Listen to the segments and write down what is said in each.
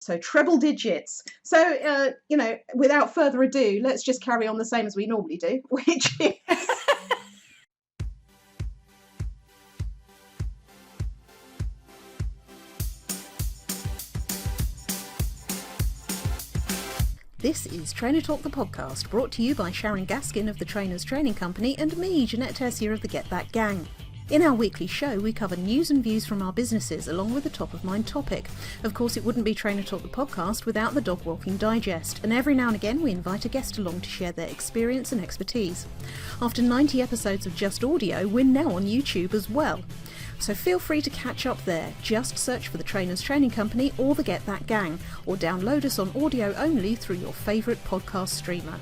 So treble digits. So, without further ado, let's just carry on the same as we normally do, which is... This is Trainer Talk, the podcast, brought to you by Sharon Gaskin of the Trainers Training Company and me, Jeanette Tessier of the Get That Gang. In our weekly show, we cover news and views from our businesses along with a top-of-mind topic. Of course, it wouldn't be Trainer Talk, the podcast, without the Dog Walking Digest, and every now and again we invite a guest along to share their experience and expertise. After 90 episodes of just audio, we're now on YouTube as well. So feel free to catch up there. Just search for the Trainers Training Company or the Get That Gang, or download us on audio only through your favourite podcast streamer.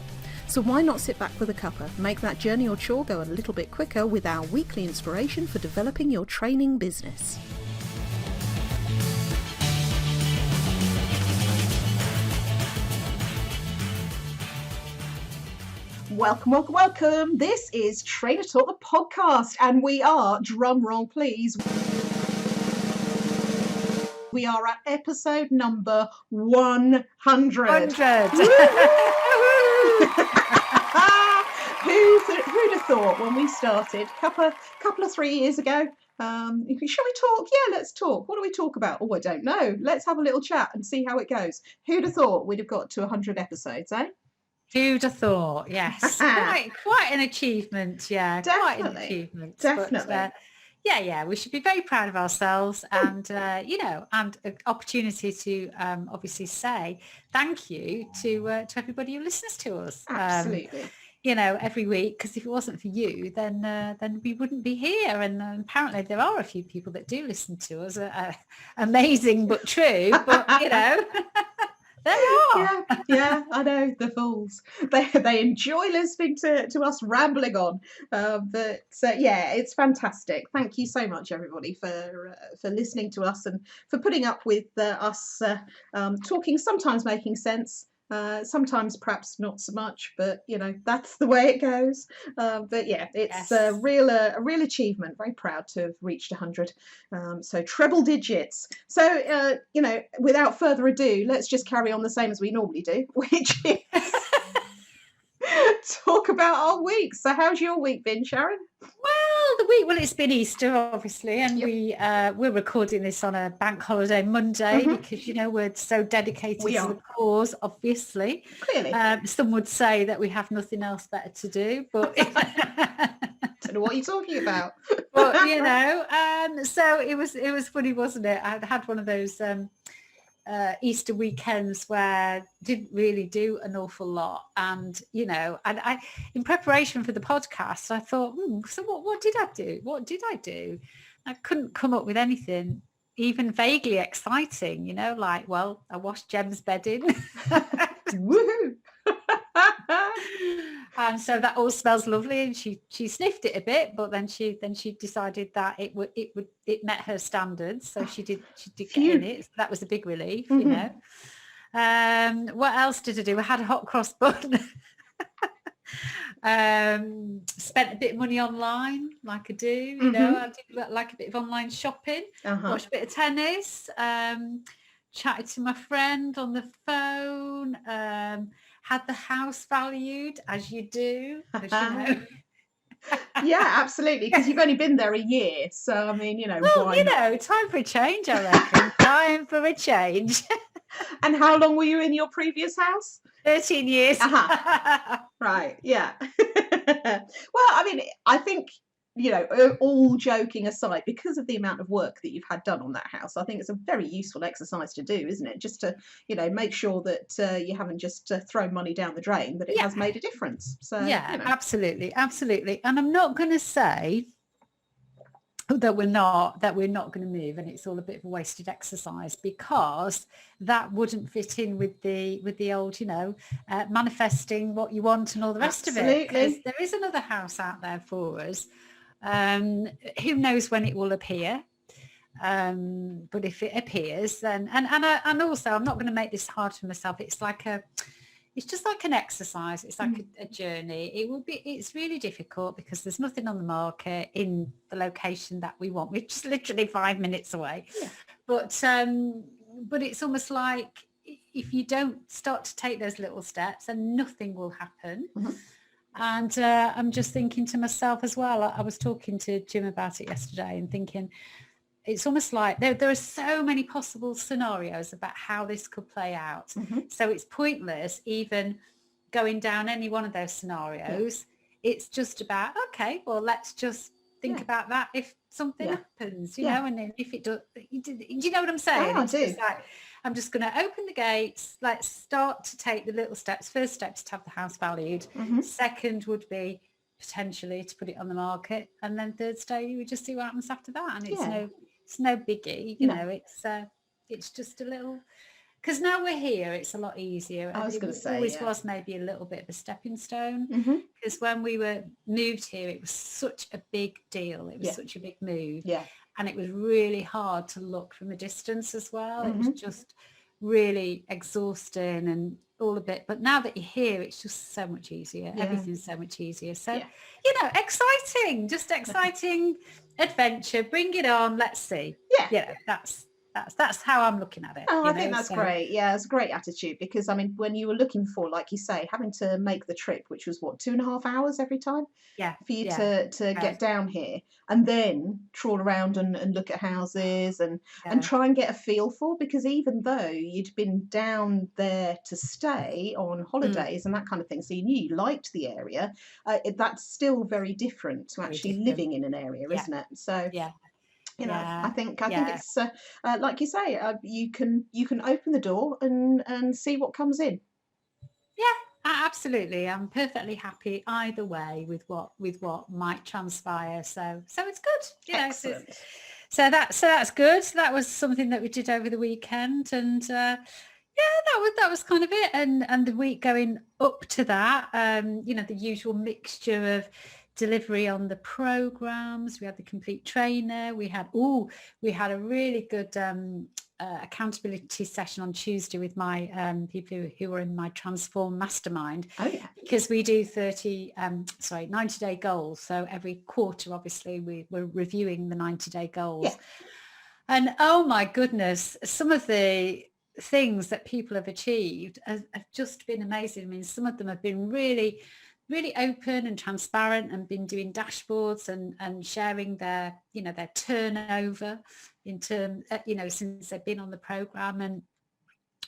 So why not sit back with a cuppa, make that journey or chore go a little bit quicker with our weekly inspiration for developing your training business. Welcome. This is Trainer Talk, the podcast, and we are, drum roll please, we are at episode number 100. Who'd have thought when we started a couple of 3 years ago? Shall we talk? Yeah, let's talk. What do we talk about? Oh, I don't know. Let's have a little chat and see how it goes. Who'd have thought we'd have got to 100 episodes, eh? Who'd have thought? Yes, quite an achievement. Yeah, definitely. Quite an achievement. Definitely. But, yeah, we should be very proud of ourselves, and and an opportunity to obviously say thank you to everybody who listens to us. Absolutely. Every week, because if it wasn't for you, then we wouldn't be here. And apparently there are a few people that do listen to us. Amazing but true. But there are. Yeah, I know, the fools. They enjoy listening to us rambling on. But it's fantastic. Thank you so much, everybody, for listening to us and for putting up with us talking, sometimes making sense. Sometimes perhaps not so much, but that's the way it goes. It's a real achievement. Very proud to have reached 100. So treble digits. So without further ado, let's just carry on the same as we normally do, which is talk about our week. So how's your week been, Sharon? Well, it's been Easter, obviously, and we're recording this on a bank holiday Monday because we're so dedicated to the cause, obviously. Clearly. Some would say that we have nothing else better to do, but don't know what you're talking about. But so it was funny, wasn't it? I had one of those Easter weekends where didn't really do an awful lot, and I in preparation for the podcast I thought, so what did I do? I couldn't come up with anything even vaguely exciting, I washed Jem's bedding. Woohoo. And so that all smells lovely, and she sniffed it a bit, but then she decided that it met her standards, so she did get in it. So that was a big relief, What else did I do? I had a hot cross bun. Spent a bit of money online, like I do. I did like a bit of online shopping. Watched a bit of tennis. Chatted to my friend on the phone. Had the house valued, as you do, as Yeah, absolutely, because you've only been there a year, so I mean, why not? Time for a change, I reckon. Time for a change. And how long were you in your previous house? 13 years. Right, yeah. Well, I mean, I think, all joking aside, because of the amount of work that you've had done on that house, I think it's a very useful exercise to do, isn't it? Just to, make sure that you haven't just thrown money down the drain, that it has made a difference. So absolutely. And I'm not going to say that we're not going to move and it's all a bit of a wasted exercise, because that wouldn't fit in with the old manifesting what you want and all the rest of it. Because there is another house out there for us. Who knows when it will appear, but if it appears, then and also I'm not going to make this hard for myself. It's just like an exercise. It's like a journey. It's really difficult because there's nothing on the market in the location that we want, which is literally 5 minutes away. But it's almost like if you don't start to take those little steps, then nothing will happen. Mhm. And I'm just thinking to myself as well, I was talking to Jim about it yesterday and thinking, it's almost like there are so many possible scenarios about how this could play out. Mhm. So it's pointless even going down any one of those scenarios. It's just about, okay, well, let's just think Yeah. about that if something Yeah. happens, Yeah. know, and then if it does, do you know what I'm saying? Oh, I It's do. just like, I'm just going to open the gates. Let's start to take the little steps. First step is to have the house valued. Mhm. Second would be potentially to put it on the market. And then third stage, you would just see what happens after that. And it's Yeah. no biggie, No. it's just a little, because now we're here, it's a lot easier. I was It going to say, always yeah. was maybe a little bit of a stepping stone, Mhm. because when we were moved here, it was such a big deal. It was Yeah. such a big move. Yeah. And it was really hard to look from a distance as well. It was Mhm. just really exhausting and all a bit. But now that you're here, it's just so much easier. Yeah. Everything's so much easier. So, Yeah. exciting, just exciting adventure. Bring it on. Let's see. Yeah. That's how I'm looking at it. Oh, you I think know, that's so- great. Yeah, it's a great attitude because I mean, when you were looking for, like you say, having to make the trip, which was what, 2.5 hours every time Yeah. for you Yeah. to get down here and then trawl around and look at houses and Yeah. try and get a feel for, because even though you'd been down there to stay on holidays and that kind of thing, so you knew you liked the area, that's still very different to Very actually different. living in an area, Yeah. isn't it? So Yeah. you know, Yeah. I think Yeah. it's like you say, you can open the door and see what comes in. Absolutely. I'm perfectly happy either way with what might transpire. So it's good. Excellent. So that's good. That was something that we did over the weekend, and that was kind of it. And the week going up to that, the usual mixture of delivery on the programs. We had the complete trainer. We had a really good accountability session on Tuesday with my people who were in my Transform Mastermind, Oh yeah. because we do 90-day goals. So every quarter, obviously, we're reviewing the 90-day goals. Yeah. And oh my goodness, some of the things that people have achieved have just been amazing. I mean, some of them have been really, really open and transparent and been doing dashboards and sharing their turnover in terms, since they've been on the program, and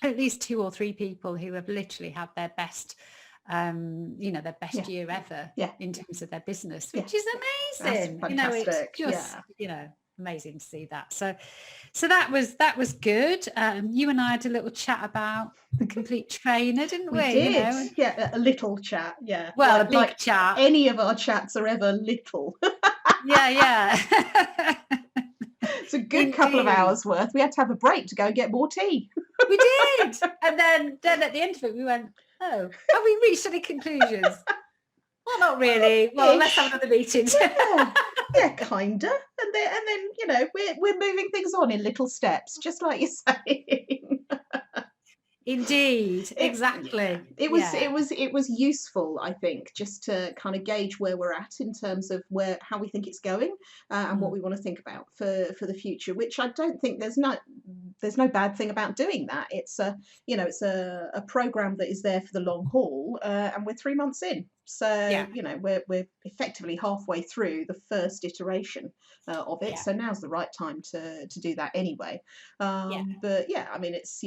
at least 2 or 3 people who have literally had their best their best year ever in terms of their business, which is amazing. That's fantastic. It's just, amazing to see that. So that was good. You and I had a little chat about the complete trainer, didn't we? We did. Yeah, a little chat. Yeah. Well, a big chat. Any of our chats are ever little. Yeah. It's a good couple of hours worth. We had to have a break to go and get more tea. We did. And then at the end of it, we went, oh, have we reached any conclusions? Well, not really. Well, let's have another meeting. Yeah, kinda. And then we're moving things on in little steps, just like you're saying. Indeed, exactly. It was useful, I think, just to kind of gauge where we're at in terms of how we think it's going and what we want to think about for the future. Which I don't think there's no bad thing about doing that. It's a program that is there for the long haul, and we're 3 months in. So we're effectively halfway through the first iteration of it. So now's the right time to do that anyway. But yeah, I mean, it's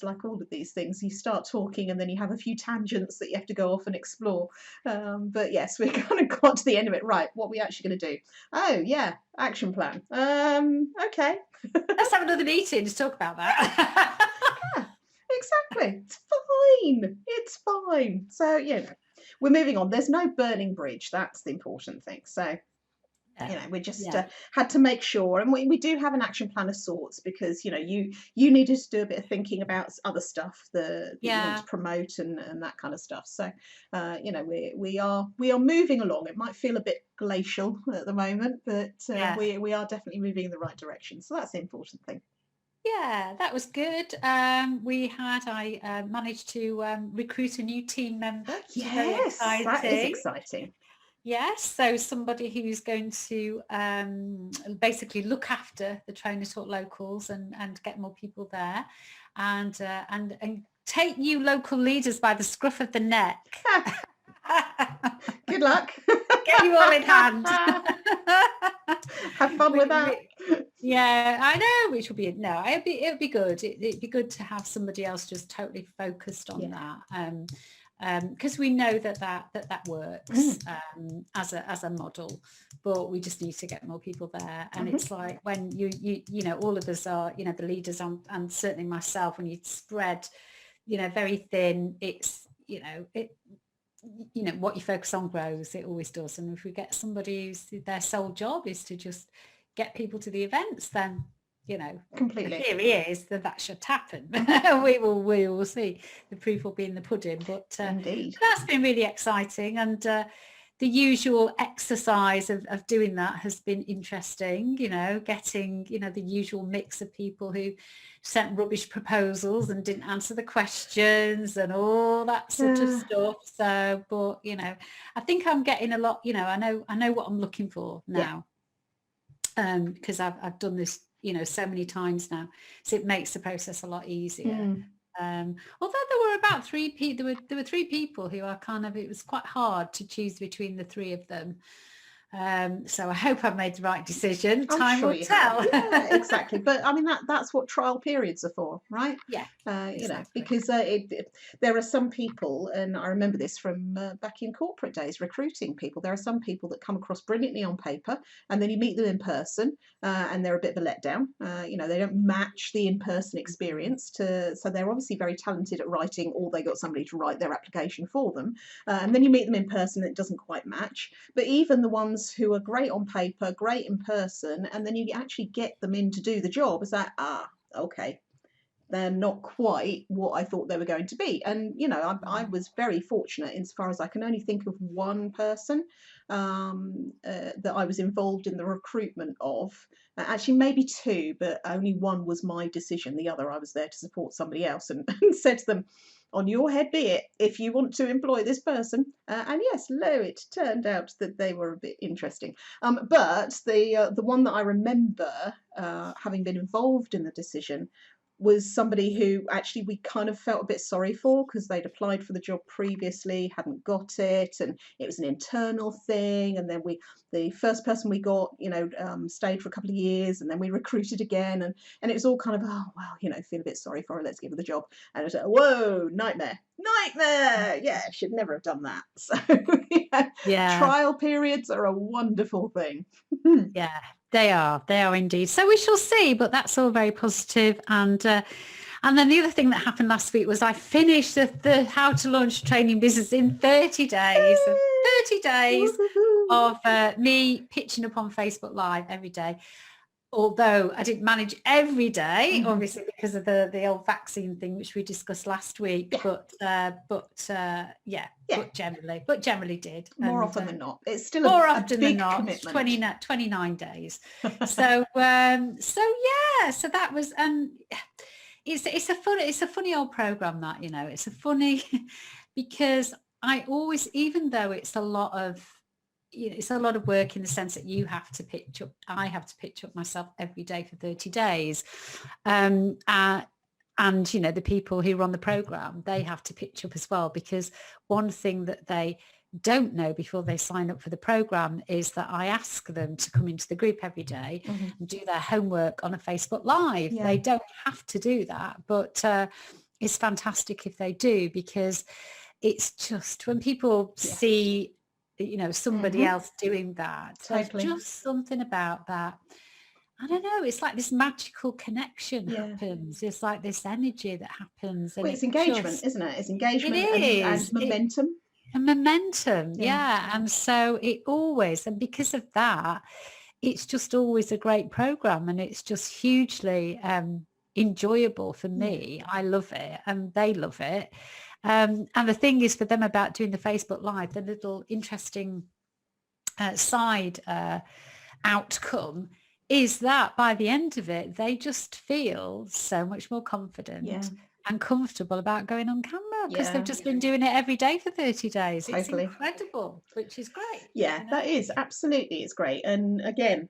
like all of these things. You start talking and then you have a few tangents that you have to go off and explore. But yes, we kind of got to the end of it. Right, what are we actually going to do? Oh yeah, action plan. Okay. Let's have another meeting to talk about that. Exactly. It's fine. So we're moving on. There's no burning bridge. That's the important thing. So we just had to make sure, and we do have an action plan of sorts, because you needed to do a bit of thinking about other stuff that you want to promote and that kind of stuff. So we are moving along. It might feel a bit glacial at the moment, but we are definitely moving in the right direction. So that's the important thing. Yeah, that was good. I managed to recruit a new team member. Yes, that is exciting. Yes, so somebody who's going to basically look after the Trainer Talk Locals and get more people there. and take you local leaders by the scruff of the neck. Good luck. Get you all in hand. Have fun with that. Yeah, I know, which will be it'd be good. It'd be good to have somebody else just totally focused on that. Because we know that works as a model, but we just need to get more people there. And it's like when you know, all of us are, you know, the leaders and certainly myself, when you spread, you know, very thin, it's, you know, what you focus on grows. It always does. And if we get somebody who's their sole job is to just get people to the events, then, you know, completely. The theory is that should happen. we will see. The proof will be in the pudding. But indeed, that's been really exciting, and the usual exercise of doing that has been interesting. You know, getting, you know, the usual mix of people who sent rubbish proposals and didn't answer the questions and all that sort of stuff. So, but you know, I think I'm getting a lot. You know, I know what I'm looking for now. Because I've done this, you know, so many times now, so it makes the process a lot easier. Although there were about three people, there were three people who are kind of, it was quite hard to choose between the three of them. So I hope I've made the right decision. Time will tell. Yeah, exactly. But I mean, that's what trial periods are for, right? Yeah. You exactly. know, because there are some people, and I remember this from back in corporate days, recruiting people. There are some people that come across brilliantly on paper, and then you meet them in person, and they're a bit of a letdown. You know, they don't match the in-person experience so they're obviously very talented at writing, or they got somebody to write their application for them. And then you meet them in person, and it doesn't quite match. But even the ones who are great on paper, great in person, and then you actually get them in to do the job, is that, okay, they're not quite what I thought they were going to be. And, you know, I was very fortunate insofar as I can only think of one person that I was involved in the recruitment of. Actually, maybe two, but only one was my decision. The other, I was there to support somebody else and said to them, on your head be it, if you want to employ this person. And yes, it turned out that they were a bit interesting. But the one that I remember having been involved in the decision was somebody who actually we kind of felt a bit sorry for, because they'd applied for the job previously, hadn't got it, and it was an internal thing. And then the first person we got, you know, stayed for a couple of years, and then we recruited again, and it was all kind of, oh well, you know, feel a bit sorry for her, let's give her the job. And it was like, whoa, nightmare, yeah, should never have done that. So yeah, trial periods are a wonderful thing. Yeah, they are indeed. So we shall see, but that's all very positive. And then the other thing that happened last week was I finished the How to Launch Training Business in 30 days. 30 days of me pitching up on Facebook Live every day. Although I didn't manage every day, obviously because of the old vaccine thing, which we discussed last week. Yeah. But generally did. More often than not. It's still a big than not, commitment. 29 days. So that was, it's a funny old program that, you know, it's a funny because I always, even though it's a lot of, you know, it's a lot of work in the sense that I have to pitch up myself every day for 30 days. And, you know, the people who run the program, they have to pitch up as well, because one thing that they don't know before they sign up for the program is that I ask them to come into the group every day and do their homework on a Facebook Live. Yeah. They don't have to do that, but it's fantastic if they do, because it's just when people see, you know, somebody else doing that, totally. There's just something about that. I don't know, it's like this magical connection happens. It's like this energy that happens. And it's engagement, isn't it? It's engagement and momentum. And momentum, yeah. And so it always, and because of that, it's just always a great program, and it's just hugely enjoyable for me. I love it and they love it. And the thing is for them about doing the Facebook Live, the little interesting side outcome is that by the end of it, they just feel so much more confident and comfortable about going on camera, because they've just been doing it every day for 30 days. Totally. It's incredible, which is great. Yeah, that is absolutely, it's great. And again,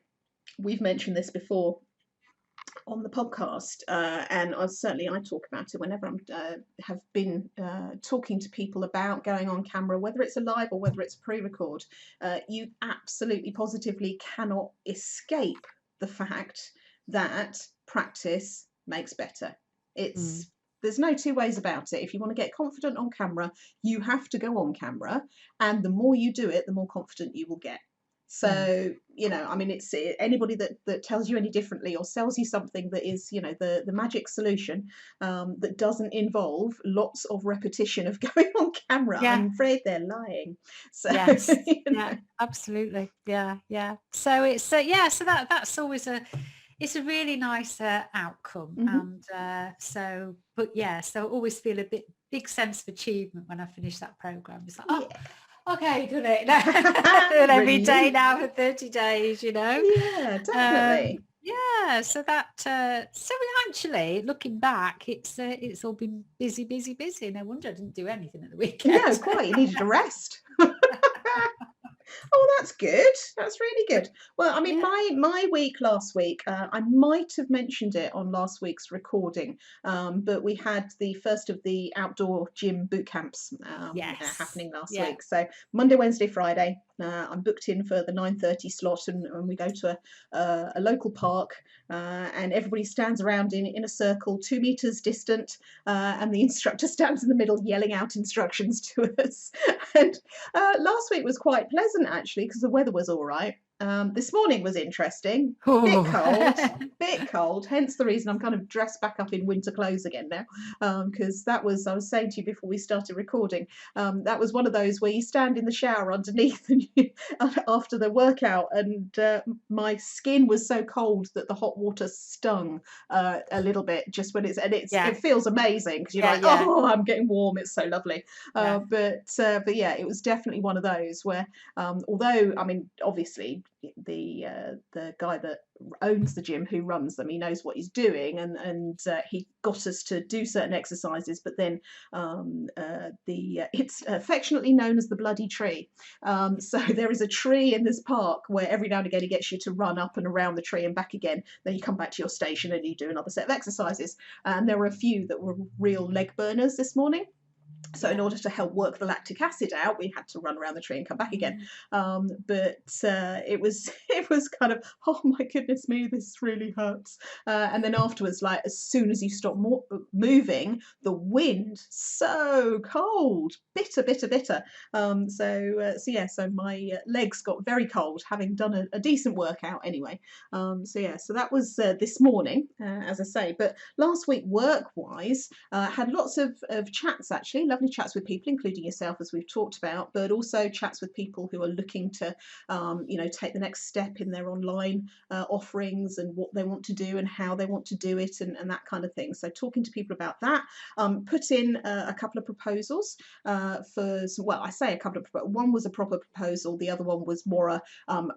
we've mentioned this before. on the podcast, and I talk about it whenever I'm have been talking to people about going on camera, whether it's a live or whether it's a pre-record. You absolutely positively cannot escape the fact that practice makes better. It's There's no two ways about it. If you want to get confident on camera, you have to go on camera, and the more you do it, the more confident you will get. So, I mean, it's anybody that tells you any differently or sells you something that is, the magic solution, that doesn't involve lots of repetition of going on camera. Yeah. I'm afraid they're lying. So, Yes. Yeah, absolutely. Yeah. So it's so that's always it's a really nice outcome. Mhm. And so I always feel a big sense of achievement when I finish that program. It's like, oh, okay, done it. Done every day now for 30 days, Yeah, definitely. So that so we actually, looking back, it's all been busy. No wonder I didn't do anything at the weekend. No, quite. You needed a rest. Oh, that's good. That's really good. Well, I mean, Yeah. my week last week, I might have mentioned it on last week's recording, but we had the first of the outdoor gym boot camps Yes. happening last Yeah. week. So Monday, Wednesday, Friday, I'm booked in for the 9:30 slot, and we go to a local park, and everybody stands around in a circle, 2 meters distant, and the instructor stands in the middle yelling out instructions to us. And last week was quite pleasant actually because the weather was all right. This morning was interesting. Bit cold. Hence the reason I'm kind of dressed back up in winter clothes again now. Because I was saying to you before we started recording, that was one of those where you stand in the shower underneath and after the workout, and my skin was so cold that the hot water stung a little bit just when it feels amazing because you're oh, I'm getting warm. It's so lovely. But yeah, it was definitely one of those where, although I mean, obviously the guy that owns the gym, who runs them, he knows what he's doing, and he got us to do certain exercises, but then it's affectionately known as the bloody tree. So there is a tree in this park where every now and again he gets you to run up and around the tree and back again. Then you come back to your station and you do another set of exercises, and there were a few that were real leg burners this morning. So in order to help work the lactic acid out, we had to run around the tree and come back again. But it was kind of, oh my goodness me, this really hurts. And then afterwards, like as soon as you stop moving, the wind so cold, bitter. So my legs got very cold, having done a decent workout anyway. So that was this morning, as I say. But last week, work-wise, had lots of chats actually. Lovely chats with people, including yourself, as we've talked about, but also chats with people who are looking to, take the next step in their online offerings and what they want to do and how they want to do it and that kind of thing. So talking to people about that, put in a couple of proposals I say a couple of, one was a proper proposal, the other one was more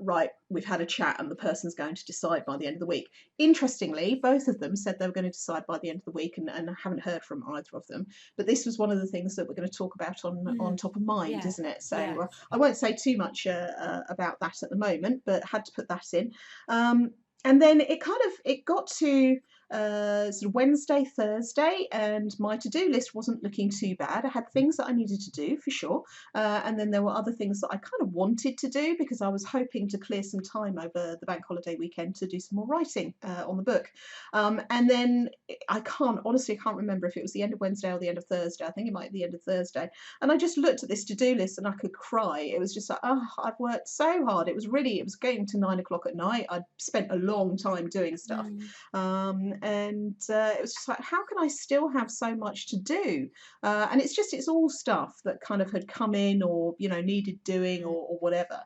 right, we've had a chat and the person's going to decide by the end of the week. Interestingly, both of them said they were going to decide by the end of the week, and I haven't heard from either of them. But this was one of the things that we're going to talk about on Top of Mind, isn't it? So I won't say too much about that at the moment, but had to put that in. And then it got to sort of Wednesday, Thursday, and my to-do list wasn't looking too bad. I had things that I needed to do for sure, and then there were other things that I kind of wanted to do because I was hoping to clear some time over the bank holiday weekend to do some more writing on the book. And then I can't remember if it was the end of Wednesday or the end of Thursday. I think it might be the end of Thursday. And I just looked at this to-do list and I could cry. It was just like, oh, I've worked so hard. It was getting to 9 o'clock at night. I'd spent a long time doing stuff. And it was just like, how can I still have so much to do? And it's all stuff that kind of had come in or, needed doing or whatever.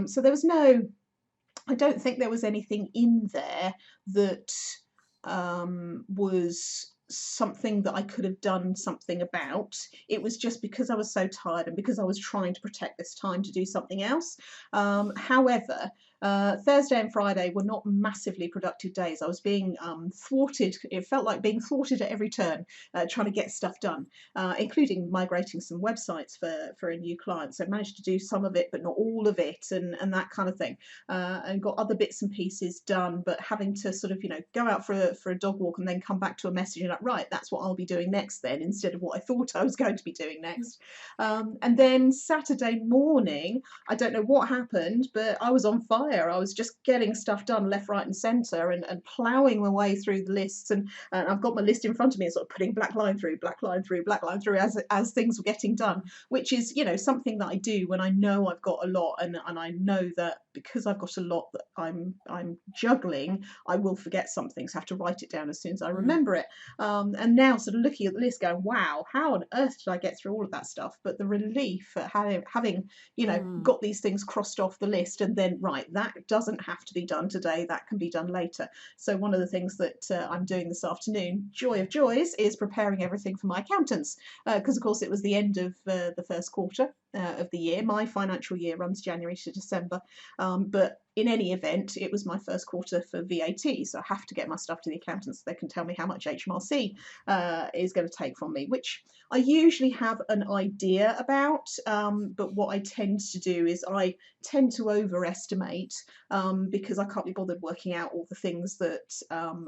So there was I don't think there was anything in there that was something that I could have done something about. It was just because I was so tired and because I was trying to protect this time to do something else. However, Thursday and Friday were not massively productive days. I was being thwarted. It felt like being thwarted at every turn, trying to get stuff done, including migrating some websites for a new client. So I managed to do some of it, but not all of it, and that kind of thing. And got other bits and pieces done, but having to sort of, go out for a dog walk and then come back to a message and like, right, that's what I'll be doing next then, instead of what I thought I was going to be doing next. And then Saturday morning, I don't know what happened, but I was on fire. I was just getting stuff done left, right, and centre, and ploughing my way through the lists. And I've got my list in front of me and sort of putting black line through, black line through, black line through as things were getting done, which is, something that I do when I know I've got a lot, and I know that because I've got a lot that I'm juggling, I will forget something, so I have to write it down as soon as I remember it. And now sort of looking at the list going, wow, how on earth did I get through all of that stuff? But the relief at having got these things crossed off the list, and then right, that doesn't have to be done today, that can be done later. So one of the things that I'm doing this afternoon, joy of joys, is preparing everything for my accountants, because of course it was the end of the first quarter of the year. My financial year runs January to December, but in any event, it was my first quarter for VAT, so I have to get my stuff to the accountants so they can tell me how much HMRC is going to take from me, which I usually have an idea about, but what I tend to do is I tend to overestimate, because I can't be bothered working out all the things that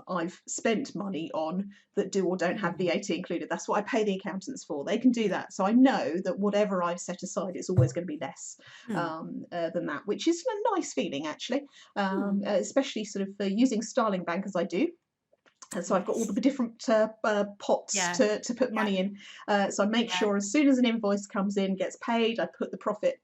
I've spent money on that do or don't have VAT included. That's what I pay the accountants for. They can do that. So I know that whatever I've set aside, it's always going to be less than that, which is a nice feeling, actually, especially sort of using Starling Bank as I do. And so I've got all the different pots to put money in. So I make sure as soon as an invoice comes in, gets paid, I put the profit,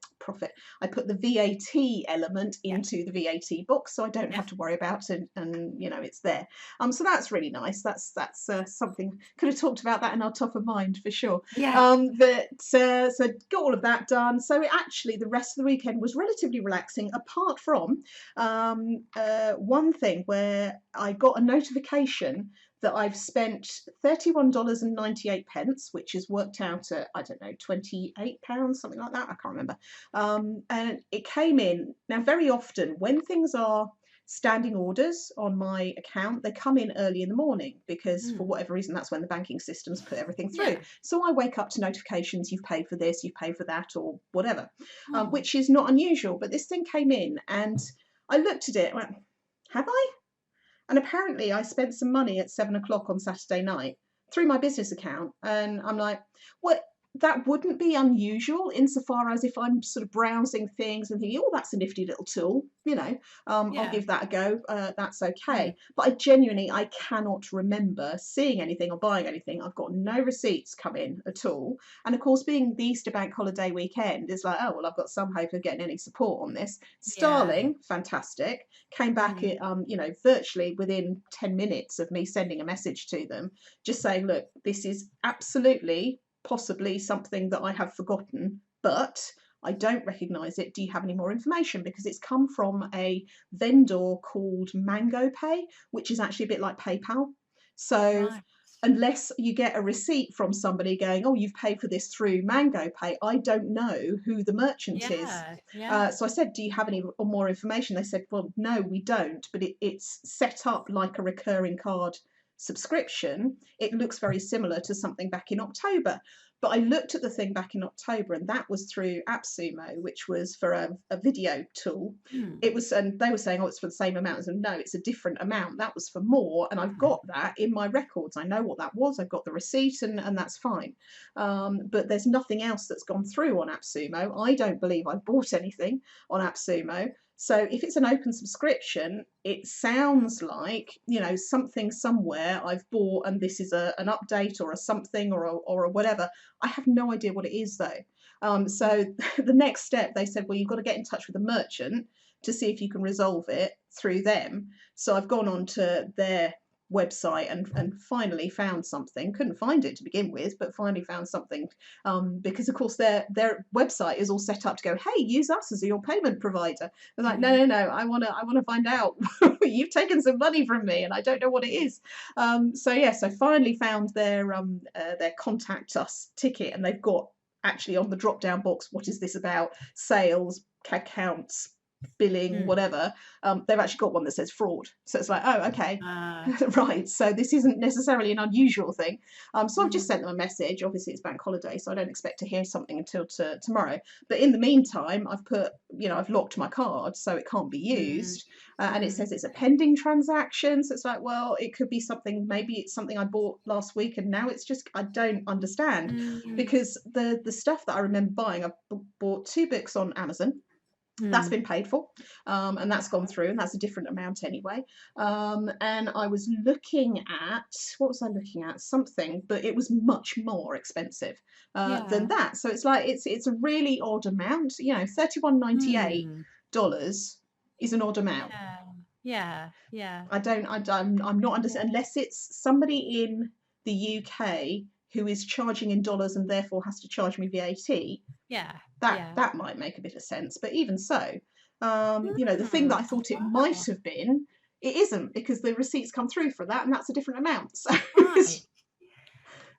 I put the VAT element into the VAT box, so I don't have to worry about it, and it's there. So that's really nice. That's something, could have talked about that in our top of mind for sure. But so got all of that done. So actually the rest of the weekend was relatively relaxing, apart from one thing where I got a notification that I've spent $31.98, which is worked out at, I don't know, £28, something like that. I can't remember. And it came in. Now, very often when things are standing orders on my account, they come in early in the morning because for whatever reason, that's when the banking systems put everything through. So I wake up to notifications, you've paid for this, you've paid for that, or whatever, which is not unusual. But this thing came in and I looked at it and went, have I? And apparently I spent some money at 7 o'clock on Saturday night through my business account. And I'm like, well, that wouldn't be unusual insofar as if I'm sort of browsing things and thinking, oh, that's a nifty little tool, I'll give that a go. That's okay. But I cannot remember seeing anything or buying anything. I've got no receipts come in at all. And of course, being the Easter bank holiday weekend is like, oh, well, I've got some hope of getting any support on this. Starling, fantastic, came back, virtually within 10 minutes of me sending a message to them, just saying, look, this is absolutely possibly something that I have forgotten, but I don't recognise it. Do you have any more information? Because it's come from a vendor called MangoPay, which is actually a bit like PayPal. So unless you get a receipt from somebody going, oh, you've paid for this through MangoPay, I don't know who the merchant is. So I said, do you have any more information? They said, well, no, we don't, but it's set up like a recurring card subscription. It looks very similar to something back in October. But I looked at the thing back in October, and that was through AppSumo, which was for a video tool. It was, and they were saying, oh, it's for the same amount. And no, it's a different amount. That was for more. And I've got that in my records. I know what that was. I've got the receipt, and that's fine. But there's nothing else that's gone through on AppSumo. I don't believe I bought anything on AppSumo. So if it's an open subscription, it sounds like, something somewhere I've bought, and this is an update or a something or a whatever. I have no idea what it is though. So the next step, they said, well, you've got to get in touch with the merchant to see if you can resolve it through them. So I've gone on to their website and finally found something. Couldn't find it to begin with, but finally found something, because of course their website is all set up to go, hey, use us as your payment provider. They're like, no, I want to find out. You've taken some money from me and I don't know what it is. So finally found their contact us ticket, and they've got actually on the drop down box, what is this about? Sales, accounts, billing, whatever, they've actually got one that says fraud. So it's like, oh, okay, right. So this isn't necessarily an unusual thing. So I've just sent them a message. Obviously, it's bank holiday, so I don't expect to hear something until tomorrow. But in the meantime, I've put, I've locked my card so it can't be used. And it says it's a pending transaction. So it's like, well, it could be something, maybe it's something I bought last week and now it's just, I don't understand. Because the stuff that I remember buying, I bought 2 books on Amazon. That's been paid for, and that's gone through, and that's a different amount anyway. And I was looking at, what was I looking at? Something, but it was much more expensive than that. So it's like, it's a really odd amount. $31.98 is an odd amount. Yeah. I'm not understanding, unless it's somebody in the UK who is charging in dollars and therefore has to charge me VAT. That might make a bit of sense, but even so, the thing that I thought it might have been, it isn't, because the receipts come through for that, and that's a different amount. So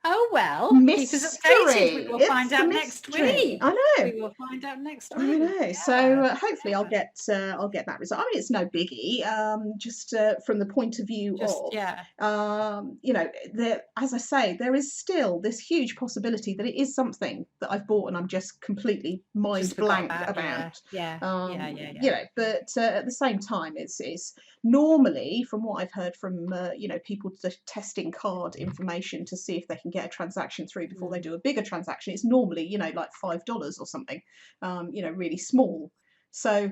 oh well, keep us updated. We will find out next week. I know. We will find out next week. I know. Yeah. So hopefully I'll get that result. I mean, it's no biggie. Just from the point of view as I say, there is still this huge possibility that it is something that I've bought and I'm just completely mind blank about. But at the same time, it's normally, from what I've heard from people testing card information to see if they can get a transaction through before they do a bigger transaction, it's normally like $5 or something, really small. So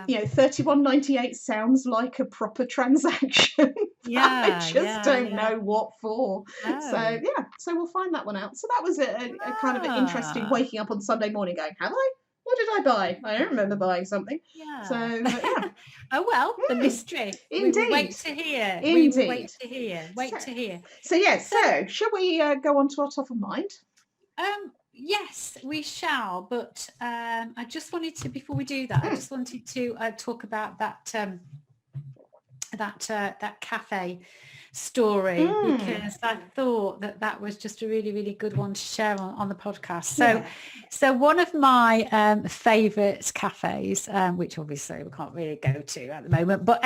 $31.98 sounds like a proper transaction. I just don't know what for. So we'll find that one out. So that was a kind of an interesting waking up on Sunday morning going, have I? What did I buy? I don't remember buying something. So oh well, the mystery. Indeed. We will wait to hear. Indeed. We will wait to hear. So shall we go on to our top of mind? Yes, we shall. But I just wanted to, before we do that, I just wanted to talk about that cafe story, because I thought that was just a really, really good one to share on the podcast. So one of my favourite cafes, which obviously we can't really go to at the moment, but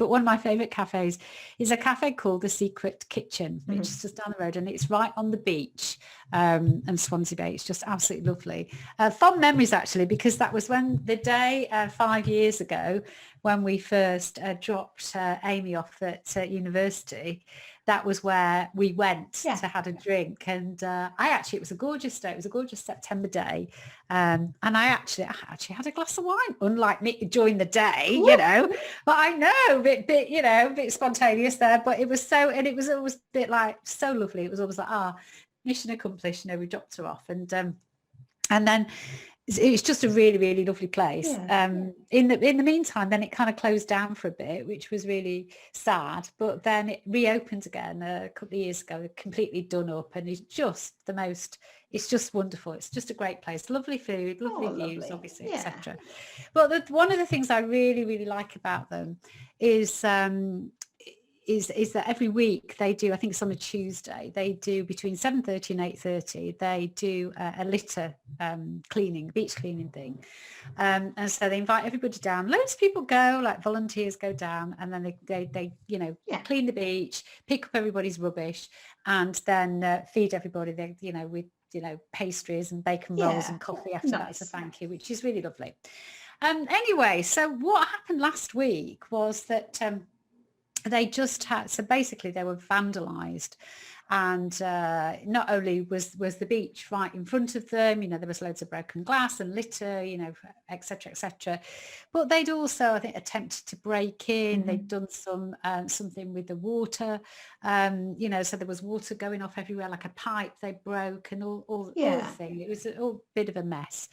one of my favourite cafes is a cafe called The Secret Kitchen, which is just down the road, and it's right on the beach, and Swansea Bay. It's just absolutely lovely. Fond memories, actually, because that was when the day 5 years ago when we first dropped Amy off at university. That was where we went to have a drink, and it was a gorgeous day. It was a gorgeous September day, and I actually had a glass of wine, unlike me during the day, But I know, a bit spontaneous there, but it was and it was always a bit like so lovely. It was always like, mission accomplished. We dropped her off, and then it's just a really, really lovely place. In the meantime, then it kind of closed down for a bit, which was really sad. But then it reopened again a couple of years ago, completely done up, and it's just it's just wonderful. It's just a great place. Lovely food, lovely views, obviously, etc. But one of the things I really, really like about them is that every week they do, I think it's on a Tuesday, they do between 7:30 and 8:30, they do a litter beach cleaning thing. And so they invite everybody down. Loads of people go, like volunteers go down, and then they clean the beach, pick up everybody's rubbish, and then feed everybody, with pastries and bacon rolls and coffee after that as a thank you, which is really lovely. Anyway, so what happened last week was that they just had, so basically they were vandalized, and not only was the beach right in front of them, there was loads of broken glass and litter, etc., but they'd also, I think, attempted to break in. They'd done something with the water, so there was water going off everywhere, like a pipe they broke, and all the thing. It was all a bit of a mess.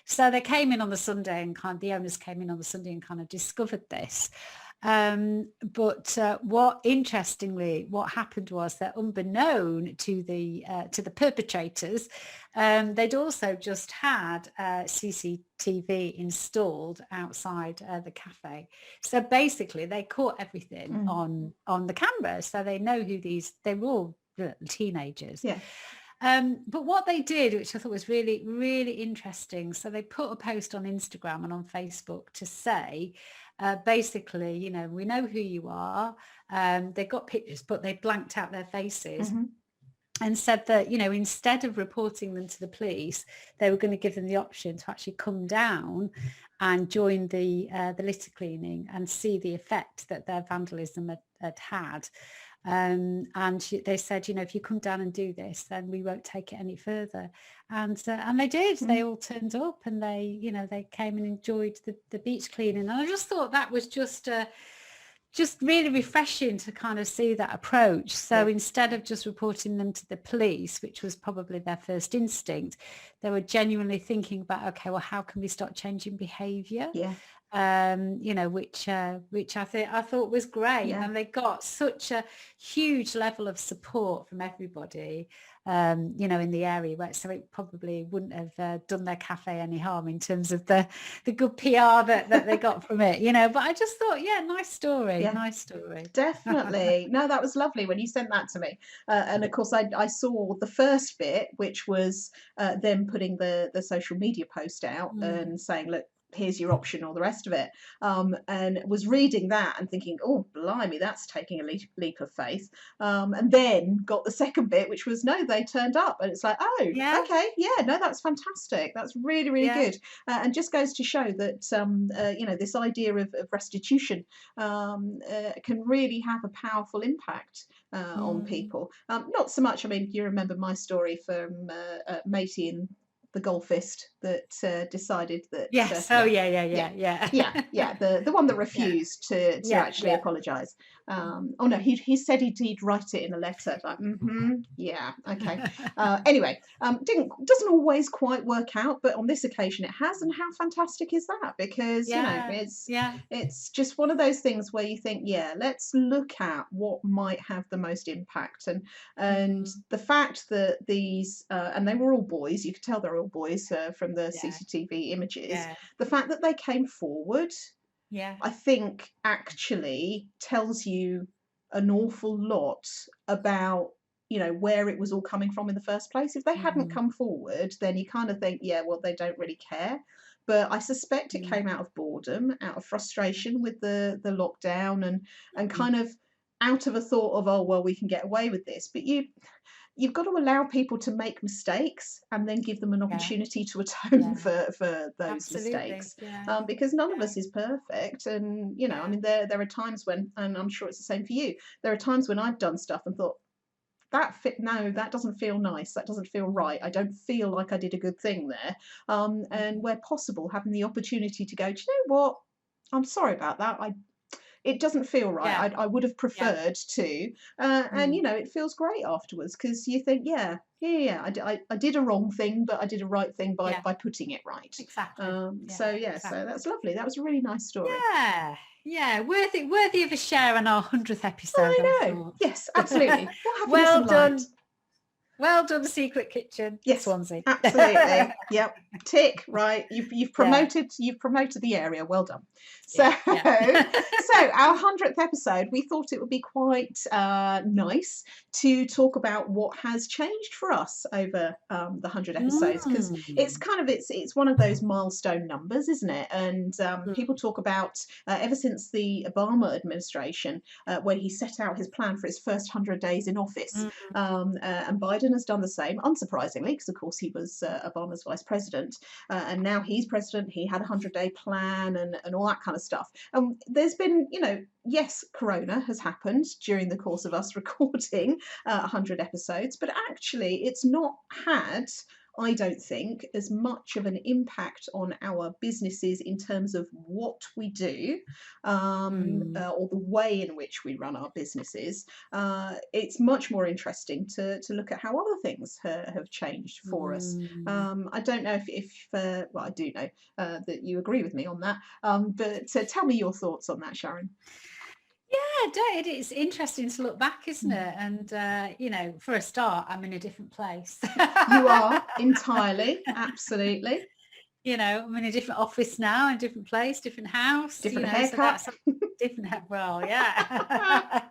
So they came in on the Sunday, and the owners came in on the Sunday and kind of discovered this. But what happened was that, unbeknown to the perpetrators, they'd also just had CCTV installed outside the cafe. So basically they caught everything on the camera, so they know who they were all teenagers. But what they did, which I thought was really, really interesting, so they put a post on Instagram and on Facebook to say, basically, you know, we know who you are. They got pictures, but they blanked out their faces. Mm-hmm. And said that, you know, instead of reporting them to the police, they were going to give them the option to actually come down and join the litter cleaning and see the effect that their vandalism had. And they said, you know, if you come down and do this, then we won't take it any further. And they did. They all turned up, and they, you know, they came and enjoyed the beach cleaning. And I just thought that was just really refreshing to kind of see that approach. So instead of just reporting them to the police, which was probably their first instinct, they were genuinely thinking about, okay, well, how can we start changing behaviour? Yeah. You know, which I thought was great. And they got such a huge level of support from everybody, you know, in the area, so it probably wouldn't have done their cafe any harm in terms of the good PR that they got from it, you know. But I just thought, nice story. Definitely. No, that was lovely when you sent that to me. And of course, I saw the first bit, which was them putting the social media post out and saying, look, here's your option, all the rest of it, and was reading that and thinking, oh blimey, that's taking a leap of faith, and then got the second bit, which was, no, they turned up, and it's like, oh okay, no, that's fantastic, that's really, really good, and just goes to show that you know, this idea of restitution can really have a powerful impact on people. Not so much, I mean, you remember my story from Matey and the golfist that decided that the one that refused to actually apologize. Oh no, he said he'd write it in a letter, like okay. Anyway, doesn't always quite work out, but on this occasion it has, and how fantastic is that? Because you know, it's just one of those things where you think, let's look at what might have the most impact, and the fact that these and they were all boys, you could tell they're all boys from the CCTV images, the fact that they came forward, I think actually tells you an awful lot about, you know, where it was all coming from in the first place. If they hadn't come forward, then you kind of think, well, they don't really care. But I suspect it came out of boredom, out of frustration with the lockdown, and kind of out of a thought of, oh, well, we can get away with this. But you've got to allow people to make mistakes and then give them an opportunity to atone for those mistakes, because none of us is perfect. And you know, I mean, there are times when, and I'm sure it's the same for you, there are times when I've done stuff and thought, that doesn't feel nice, that doesn't feel right, I don't feel like I did a good thing there, and where possible, having the opportunity to go, do you know what, I'm sorry about that, it doesn't feel right. I would have preferred to, and you know, it feels great afterwards, because you think, I did a wrong thing, but I did a right thing by putting it right. Exactly. So that's lovely. That was a really nice story. Worthy of a share on our 100th episode. I know. Yes, absolutely. Well done. Well done, Secret Kitchen. Yes, Swansea. Absolutely. Yep. Tick. Right. You've promoted the area. Well done. So so our 100th episode, we thought it would be quite nice to talk about what has changed for us over the 100 episodes, because it's one of those milestone numbers, isn't it? And people talk about ever since the Obama administration, where he set out his plan for his first 100 days in office, and Biden has done the same, unsurprisingly, because of course he was Obama's vice president, and now he's president. He had a 100-day plan and all that kind of stuff. There's been, you know, yes, Corona has happened during the course of us recording 100 episodes, but actually it's not had, I don't think, as much of an impact on our businesses in terms of what we do, or the way in which we run our businesses. It's much more interesting to look at how other things have changed for us. I don't know if well, I do know that you agree with me on that, but tell me your thoughts on that, Sharon. Yeah, it's interesting to look back, isn't it? And, you know, for a start, I'm in a different place. You are, entirely, absolutely. I'm in a different office now, in a different place, different house, Different so haircut. that's different. Well, yeah.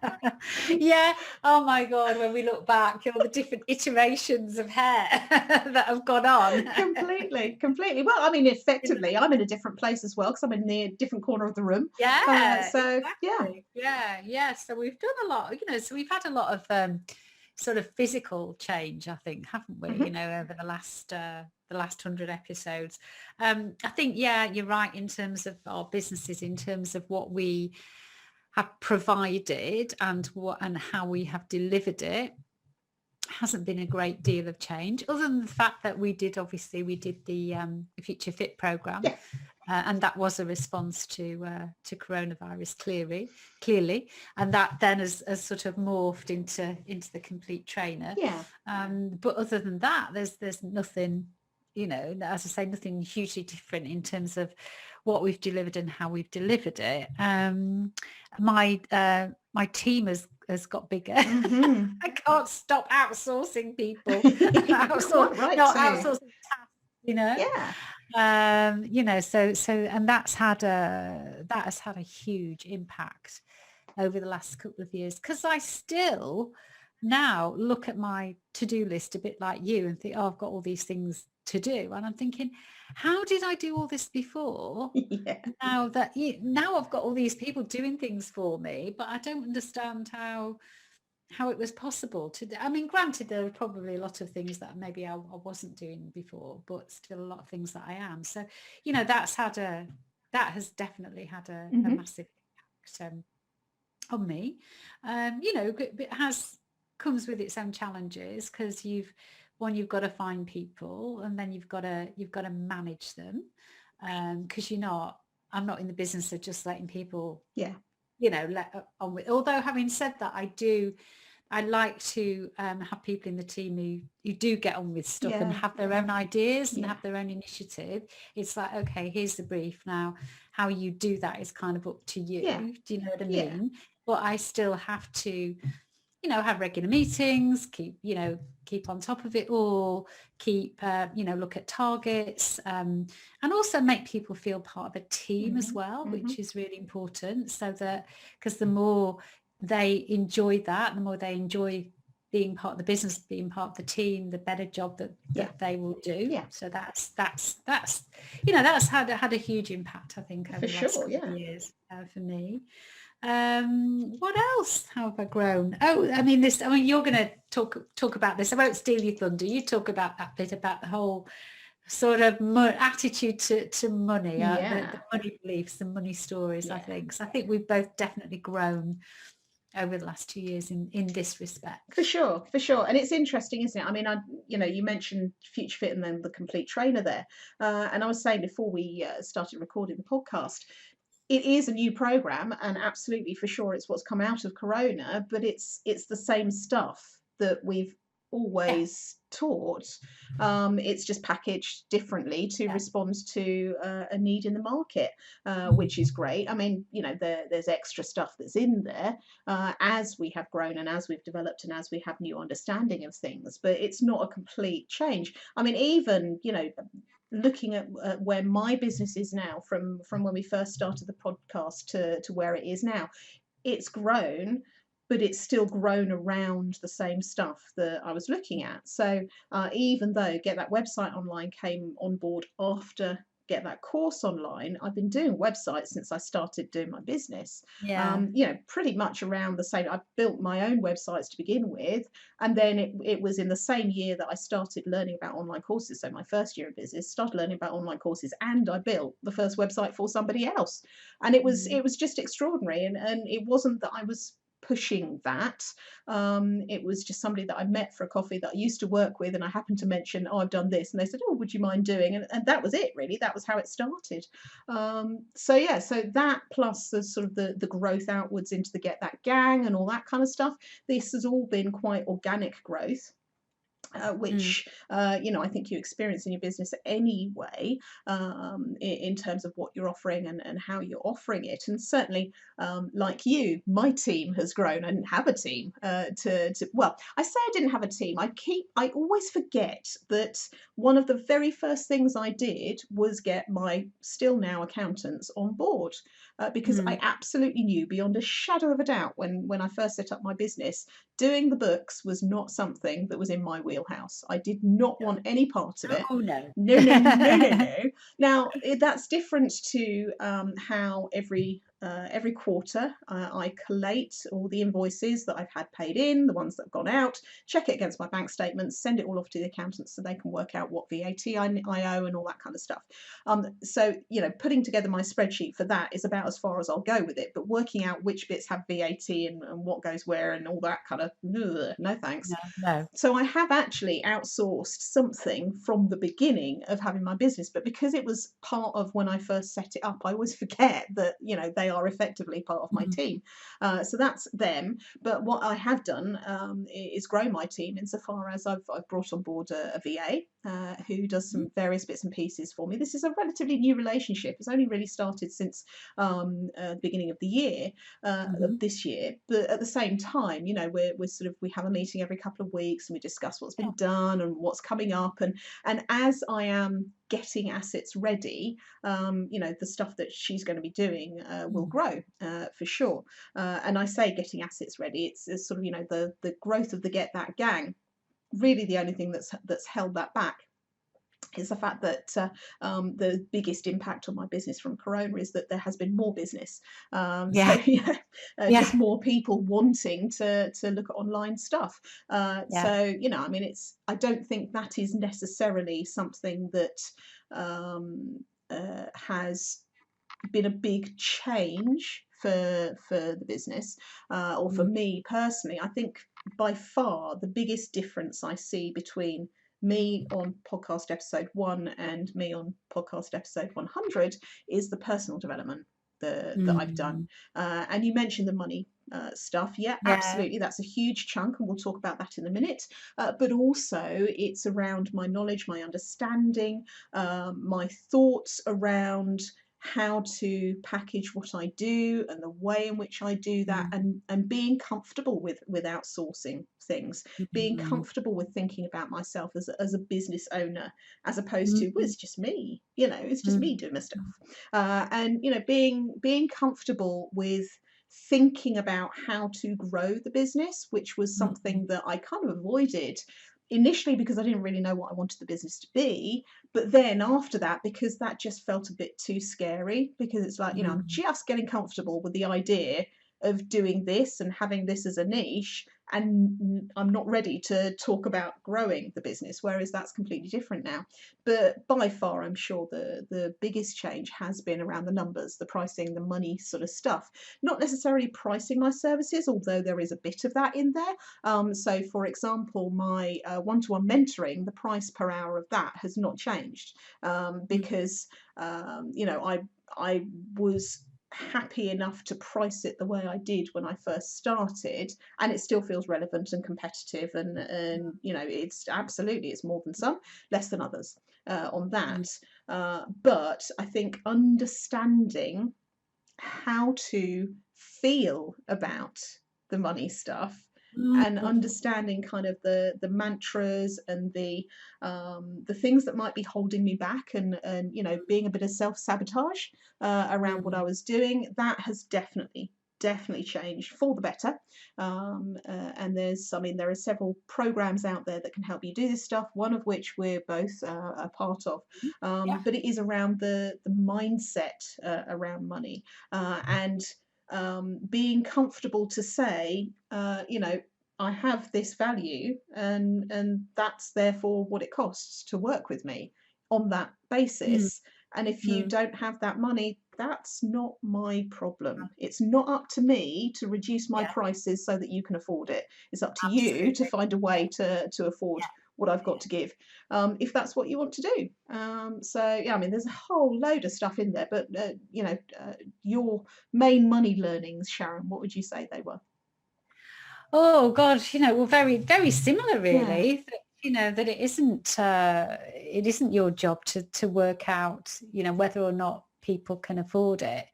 Yeah. Oh my God. When we look back, all the different iterations of hair that have gone on. Completely. Well, I mean, effectively, I'm in a different place as well because I'm in the different corner of the room. Yeah, So yeah. exactly. Yeah. So we've done a lot, so we've had a lot of sort of physical change, I think, haven't we? Mhm. Over the last 100 episodes. I think, yeah, you're right in terms of our businesses, in terms of what we have provided and how we have delivered it. Hasn't been a great deal of change, other than the fact that we did the Future Fit program. Yeah. And that was a response to coronavirus, clearly, and that then has sort of morphed into the Complete Trainer. Yeah. But other than that, there's nothing, as I say, nothing hugely different in terms of what we've delivered and how we've delivered it. My team has got bigger. Mhm. I can't stop outsourcing people. Quite right Not too. outsourcing tasks, Yeah. So and that has had a huge impact over the last couple of years, because I still now look at my to-do list a bit like you and think, oh, I've got all these things to do, and I'm thinking, how did I do all this before? Yeah. Now I've got all these people doing things for me, but I don't understand how it was possible to do. I mean, granted, there are probably a lot of things that maybe I wasn't doing before, but still a lot of things that I am. So, that has definitely had a Mhm. massive impact on me. It comes with its own challenges, because you've got to find people, and then you've got to manage them, because I'm not in the business of just letting people Yeah. let on with. Although, having said that, I like to have people in the team who do get on with stuff and Yeah. have their own ideas and Yeah. have their own initiative. It's like, okay, here's the brief. Now, how you do that is kind of up to you. Yeah. Do you know what I Yeah. mean? But I still have to, have regular meetings, keep on top of it all, look at targets, and also make people feel part of a team as well, Mhm. which is really important, so that, because the more they enjoy that, the more they enjoy being part of the business, being part of the team, the better job that they will do. Yeah. So that's that's had a huge impact, I think, over For the last sure. couple Yeah. of years for me. What else? How have I grown? Oh, I mean, you're going to talk about this. I won't steal your thunder. You talk about that bit about the whole sort of attitude to money, Yeah. the money beliefs, the money stories. Yeah. I think. So I think we've both definitely grown over the last 2 years in this respect. For sure. And it's interesting, isn't it? I mean, you mentioned Future Fit and then the Complete Trainer there. And I was saying before we started recording the podcast, it is a new program, and absolutely, for sure, it's what's come out of Corona, but it's the same stuff that we've always taught. It's just packaged differently to respond to a need in the market, which is great. I mean, there's extra stuff that's in there as we have grown and as we've developed and as we have new understanding of things, but it's not a complete change. I mean, even, looking at where my business is now, from when we first started the podcast to where it is now, it's grown, but it's still grown around the same stuff that I was looking at. So even though Get That Website Online came on board after Get That Course Online, I've been doing websites since I started doing my business. Pretty much around the same. I built my own websites to begin with, and then it was in the same year that I started learning about online courses. So my first year of business, started learning about online courses, and I built the first website for somebody else. And it was just extraordinary. And it wasn't that I was pushing that. It was just somebody that I met for a coffee that I used to work with, and I happened to mention, oh, I've done this, and they said, oh, would you mind doing? And that was it, really. That was how it started. So that, plus the sort of the growth outwards into the Get That Gang and all that kind of stuff, this has all been quite organic growth. which I think you experience in your business anyway, in terms of what you're offering and how you're offering it. And certainly, like you, my team has grown. I didn't have a team well, I say I didn't have a team. I always forget that one of the very first things I did was get my still now accountants on board. Because I absolutely knew beyond a shadow of a doubt when I first set up my business, doing the books was not something that was in my wheelhouse. I did not want any part of it. Oh no. No, no, no, no, no. Now, that's different to how every quarter I collate all the invoices that I've had paid in, the ones that have gone out, check it against my bank statements, send it all off to the accountants so they can work out what VAT I owe and all that kind of stuff. So, putting together my spreadsheet for that is about as far as I'll go with it, but working out which bits have VAT and what goes where and all that kind of, no thanks. No. So I have actually outsourced something from the beginning of having my business, but because it was part of when I first set it up, I always forget that, they are effectively part of my team. So that's them. But what I have done is grow my team insofar as I've brought on board a VA who does some various bits and pieces for me. This is a relatively new relationship. It's only really started since the beginning of the year, of this year. But at the same time, we have a meeting every couple of weeks and we discuss what's been done and what's coming up. And as I am getting assets ready, the stuff that she's going to be doing will grow for sure. And I say getting assets ready, it's sort of, the growth of the Get That Gang. Really the only thing that's held that back is the fact that the biggest impact on my business from Corona is that there has been more business. Just more people wanting to look at online stuff. So, I don't think that is necessarily something that has been a big change for the business or for me personally. I think by far the biggest difference I see between me on podcast episode 1 and me on podcast episode 100 is the personal development that I've done. And you mentioned the money stuff. Yeah, absolutely. That's a huge chunk, and we'll talk about that in a minute. But also it's around my knowledge, my understanding, my thoughts around how to package what I do and the way in which I do that, and being comfortable with outsourcing things, being comfortable with thinking about myself as a business owner, as opposed to, well, it's just me, it's just me doing my stuff. And being comfortable with thinking about how to grow the business, which was something that I kind of avoided initially because I didn't really know what I wanted the business to be. But then after that, because that just felt a bit too scary, because it's like, I'm just getting comfortable with the idea of doing this and having this as a niche, and I'm not ready to talk about growing the business, whereas that's completely different now. But by far, I'm sure the biggest change has been around the numbers, the pricing, the money sort of stuff. Not necessarily pricing my services, although there is a bit of that in there. So for example, my one-to-one mentoring, the price per hour of that has not changed because I was happy enough to price it the way I did when I first started, and it still feels relevant and competitive, and it's more than some, less than others on that. But I think understanding how to feel about the money stuff and understanding kind of the mantras and the things that might be holding me back, and being a bit of self-sabotage around what I was doing, that has definitely changed for the better. And there are several programs out there that can help you do this stuff, one of which we're both a part of. But it is around the mindset around money, and being comfortable to say, I have this value, and that's therefore what it costs to work with me on that basis. And if you don't have that money, that's not my problem. It's not up to me to reduce my prices so that you can afford it. It's up to you to find a way to afford what I've got to give, if that's what you want to do. There's a whole load of stuff in there, but your main money learnings, Sharon, what would you say they were? Oh God, very, very similar, really. that it isn't your job to work out, whether or not people can afford it.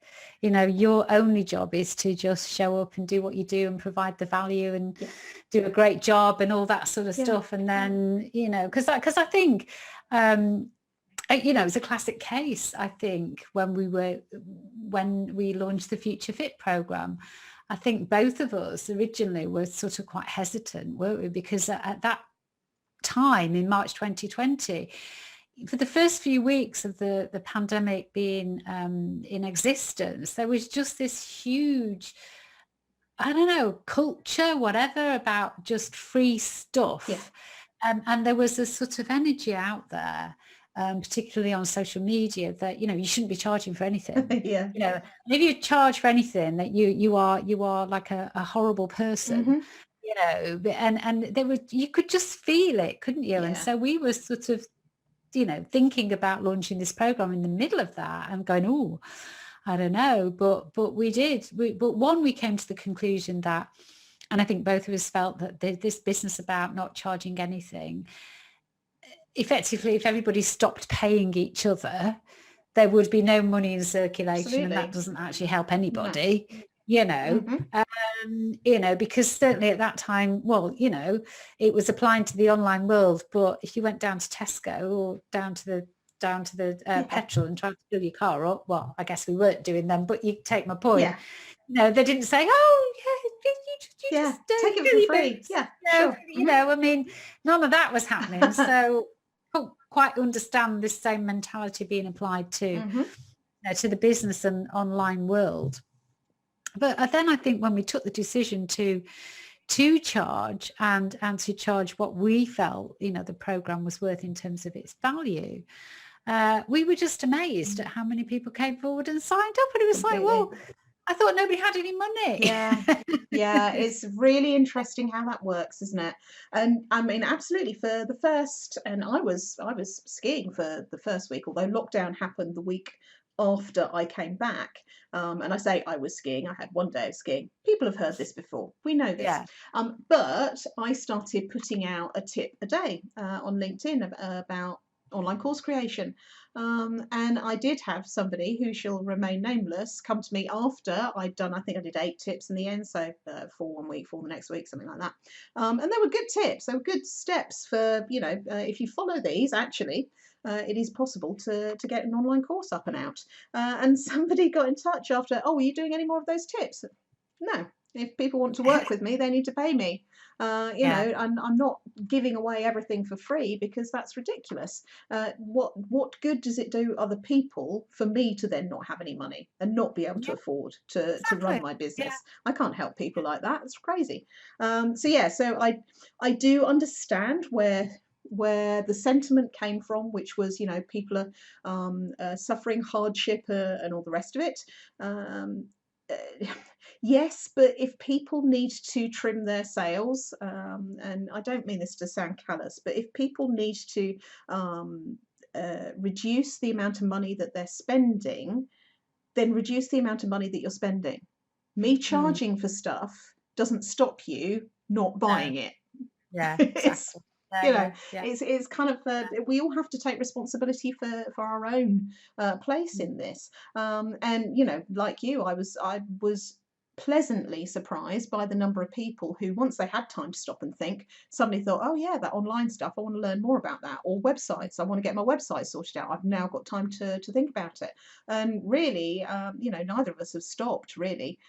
Your only job is to just show up and do what you do and provide the value and Yeah. do a great job and all that sort of Yeah. stuff. And then, because I think, it's a classic case, I think, when we launched the Future Fit program. I think both of us originally were sort of quite hesitant, weren't we? Because at that time in March 2020, for the first few weeks of the pandemic being in existence, there was just this huge, I don't know, culture, whatever, about just free stuff. Yeah. And there was a sort of energy out there, particularly on social media, that, you shouldn't be charging for anything. Yeah. If you charge for anything, that you are like a horrible person. And there was, you could just feel it, couldn't you? Yeah. And so we were sort of, thinking about launching this program in the middle of that and going, oh, I don't know, but we did. But we came to the conclusion that, and I think both of us felt that this business about not charging anything, effectively, if everybody stopped paying each other, there would be no money in circulation. Absolutely. And that doesn't actually help anybody. No. Because certainly at that time, it was applying to the online world. But if you went down to Tesco or down to the petrol and tried to fill your car up, well, I guess we weren't doing them, but you take my point. Yeah. They didn't say, oh, you just take it for free. Yeah, sure. I mean, none of that was happening. So I don't quite understand this same mentality being applied to the business and online world. But then I think when we took the decision to charge and to charge what we felt, the program was worth in terms of its value, we were just amazed at how many people came forward and signed up. And it was Completely. like, well, I thought nobody had any money. Yeah, it's really interesting how that works, isn't it? And I mean, absolutely, for the first, and I was skiing for the first week, although lockdown happened the week after I came back. And I say I was skiing, I had one day of skiing. People have heard this before. We know this. Yeah. But I started putting out a tip a day on LinkedIn about online course creation. And I did have somebody who shall remain nameless come to me after I'd done, I think I did 8 tips in the end, so 4 one week, 4 the next week, something like that. And they were good tips, they were good steps for, if you follow these, actually, it is possible to get an online course up and out. And somebody got in touch after, oh, are you doing any more of those tips? No. If people want to work with me, they need to pay me. I'm not giving away everything for free because that's ridiculous. What good does it do other people for me to then not have any money and not be able to afford to run my business? I can't help people like that. It's crazy. So I do understand where the sentiment came from, which was, people are suffering hardship and all the rest of it. Yes, but if people need to trim their sails, and I don't mean this to sound callous, but if people need to reduce the amount of money that they're spending, then reduce the amount of money that you're spending. Me charging for stuff doesn't stop you not buying it. Yeah, exactly. It's kind of we all have to take responsibility for our own place in this. And like you, I was pleasantly surprised by the number of people who, once they had time to stop and think, suddenly thought, oh yeah, that online stuff, I want to learn more about that, or websites, I want to get my website sorted out, I've now got time to think about it. And really, neither of us have stopped really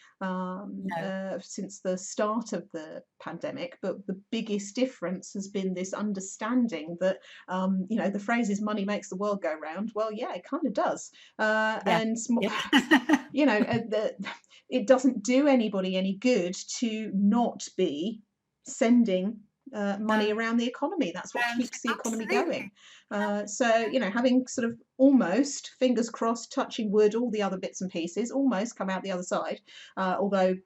since the start of the pandemic, but the biggest difference has been this understanding that the phrase is money makes the world go round. Well, yeah, it kind of does. It doesn't do anybody any good to not be sending money around the economy. That's what keeps the economy going. Having sort of almost, fingers crossed, touching wood, all the other bits and pieces, almost come out the other side. Although,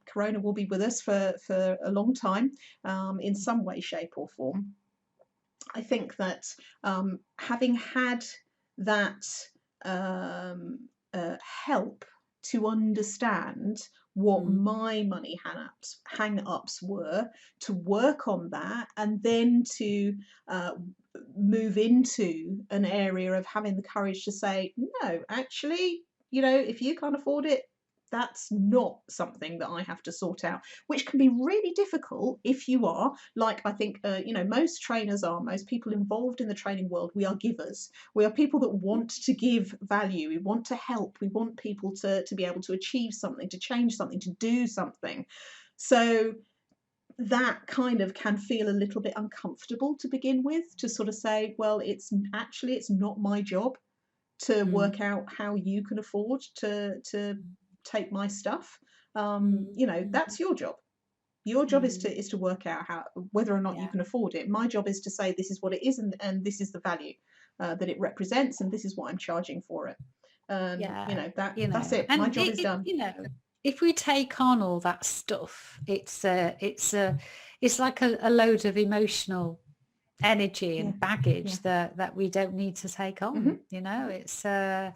Corona will be with us for a long time in some way, shape or form. I think that having had that help to understand what Mm. my money hang-ups were, to work on that, and then to uh, move into an area of having the courage to say, no, actually, if you can't afford it, that's not something that I have to sort out, which can be really difficult if you are, like, I think, most trainers are, most people involved in the training world, we are givers. We are people that want to give value. We want to help. We want people to be able to achieve something, to change something, to do something. So that kind of can feel a little bit uncomfortable to begin with, to sort of say, well, it's not my job to Mm. work out how you can afford to take my stuff. Mm. That's your job. Your job is Mm. to work out how, whether or not you Yeah. can afford it. My job is to say this is what it is, and this is the value that it represents, and this is what I'm charging for it. Yeah. That's it. My And job is done. if we take on all that stuff, it's like a load of emotional energy Yeah, and baggage yeah. that we don't need to take on. Hmm. It's and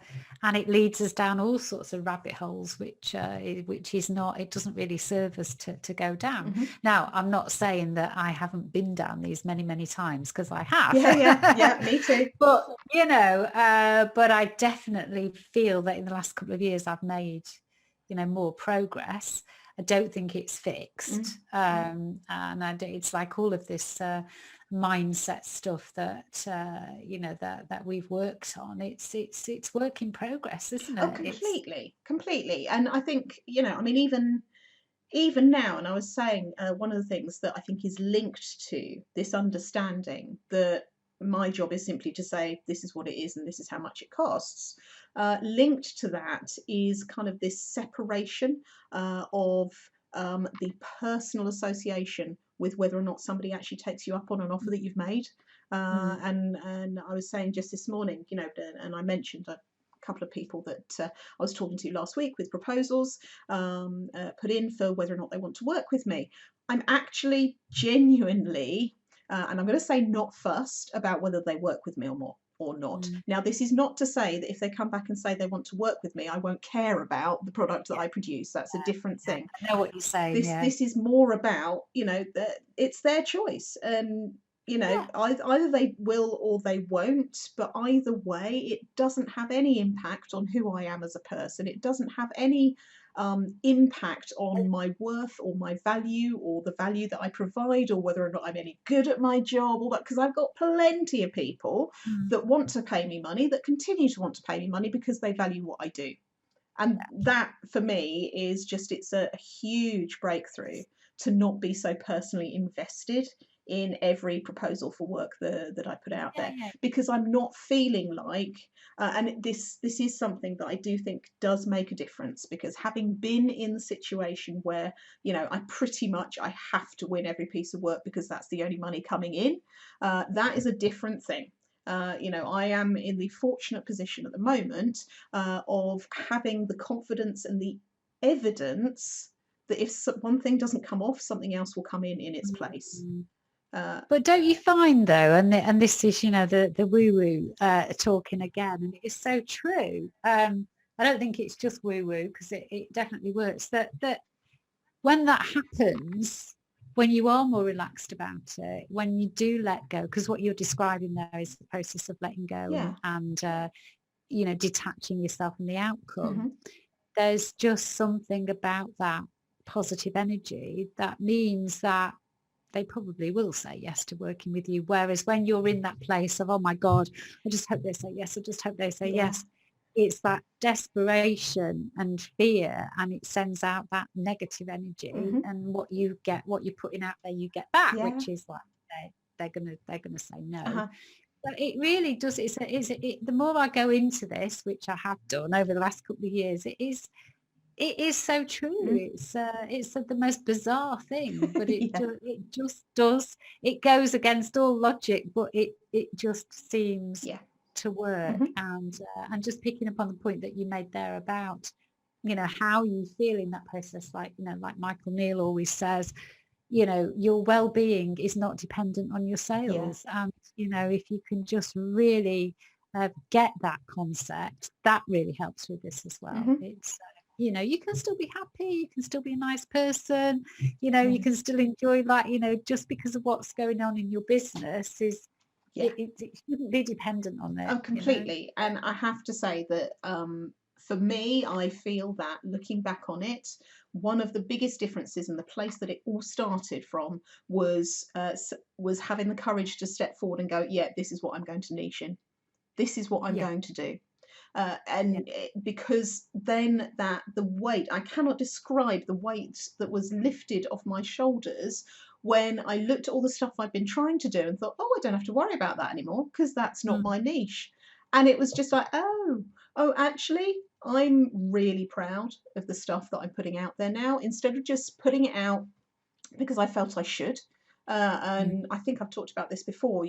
it leads us down all sorts of rabbit holes, which is not, it doesn't really serve us to go down. Hmm. Now, I'm not saying that I haven't been down these many times, because I have. Yeah, me too. But but I definitely feel that in the last couple of years I've made more progress. I don't think it's fixed. And it's like all of this mindset stuff that that we've worked on. It's work in progress, isn't Oh, it? completely. And I think, even now, and I was saying, one of the things that I think is linked to this understanding that my job is simply to say this is what it is and this is how much it costs. Linked to that is kind of this separation of the personal association with whether or not somebody actually takes you up on an offer that you've made. And I was saying just this morning, and I mentioned a couple of people that I was talking to last week with proposals put in for whether or not they want to work with me. I'm actually genuinely, and I'm going to say not fussed about whether they work with me or not. Now, this is not to say that if they come back and say they want to work with me, I won't care about the product that I produce. That's a different thing. I know what you're saying. This is more about, that it's their choice, and either they will or they won't, but either way, it doesn't have any impact on who I am as a person. It doesn't have any impact on my worth or my value or the value that I provide or whether or not I'm any good at my job, all that, because I've got plenty of people that want to pay me money, that continue to want to pay me money because they value what I do. And that for me is just, it's a huge breakthrough to not be so personally invested in every proposal for work that I put out there, because I'm not feeling like, and this is something that I do think does make a difference, because having been in the situation where, I have to win every piece of work because that's the only money coming in, that is a different thing. I am in the fortunate position at the moment of having the confidence and the evidence that if one thing doesn't come off, something else will come in its place. But don't you find though, and this is the woo-woo talking again, and it is so true. I don't think it's just woo-woo, because it definitely works. That when that happens, when you are more relaxed about it, when you do let go, because what you're describing there is the process of letting go and detaching yourself from the outcome. There's just something about that positive energy that means that they probably will say yes to working with you. Whereas when you're in that place of, oh my God, I just hope they say yes, I just hope they say yes, it's that desperation and fear, and it sends out that negative energy, and what you're putting out there, you get back, which is like they're gonna say no. But it really does. The more I go into this, which I have done over the last couple of years, it is so true. It's the most bizarre thing, but it just does. It goes against all logic, but it just seems to work. And just picking up on the point that you made there about how you feel in that process, like Michael Neal always says, your well-being is not dependent on your sales. And if you can just really get that concept, that really helps with this as well. You know, you can still be happy, you can still be a nice person, you know, you can still enjoy, like, you know, just because of what's going on in your business is Yeah. it shouldn't be dependent on it, Oh, you know. completely. And I have to say that for me, I feel that looking back on it, one of the biggest differences and the place that it all started from was having the courage to step forward and go, yeah, this is what I'm going to niche in. This is what I'm Yeah, going to do. yeah. Because then that the weight, I cannot describe the weight that was lifted off my shoulders when I looked at all the stuff I've been trying to do and thought, oh, I don't have to worry about that anymore because that's not Mm, my niche. And it was just like, oh, actually, I'm really proud of the stuff that I'm putting out there now instead of just putting it out because I felt I should. mm, And I think I've talked about this before,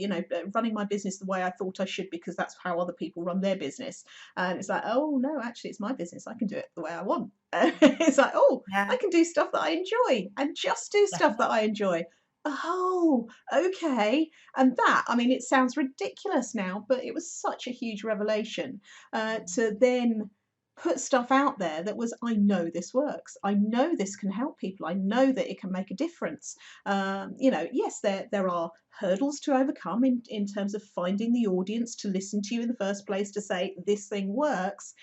running my business the way I thought I should because that's how other people run their business. And it's like, oh no, actually, it's my business. I can do it the way I want. It's like, oh, yeah, I can do stuff that I enjoy and just do stuff that definitely. I enjoy. Oh, okay. And that, I mean, it sounds ridiculous now, but it was such a huge revelation to then put stuff out there that was, I know this works, I know this can help people, I know that it can make a difference. Yes, there are hurdles to overcome in terms of finding the audience to listen to you in the first place to say this thing works,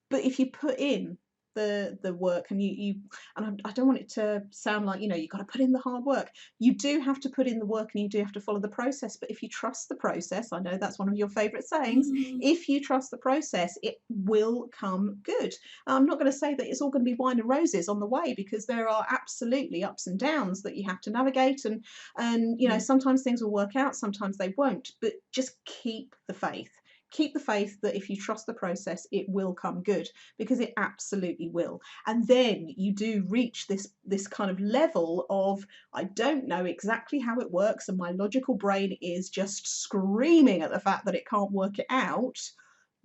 but if you put in the work and you and I don't want it to sound like you've got to put in the hard work. You do have to put in the work and you do have to follow the process, but if you trust the process, I know that's one of your favorite sayings, Mm, if you trust the process, it will come good. I'm not going to say that it's all going to be wine and roses on the way, because there are absolutely ups and downs that you have to navigate, and mm, sometimes things will work out, sometimes they won't, but just keep the faith. Keep the faith that if you trust the process, it will come good, because it absolutely will. And then you do reach this kind of level of, I don't know exactly how it works, and my logical brain is just screaming at the fact that it can't work it out,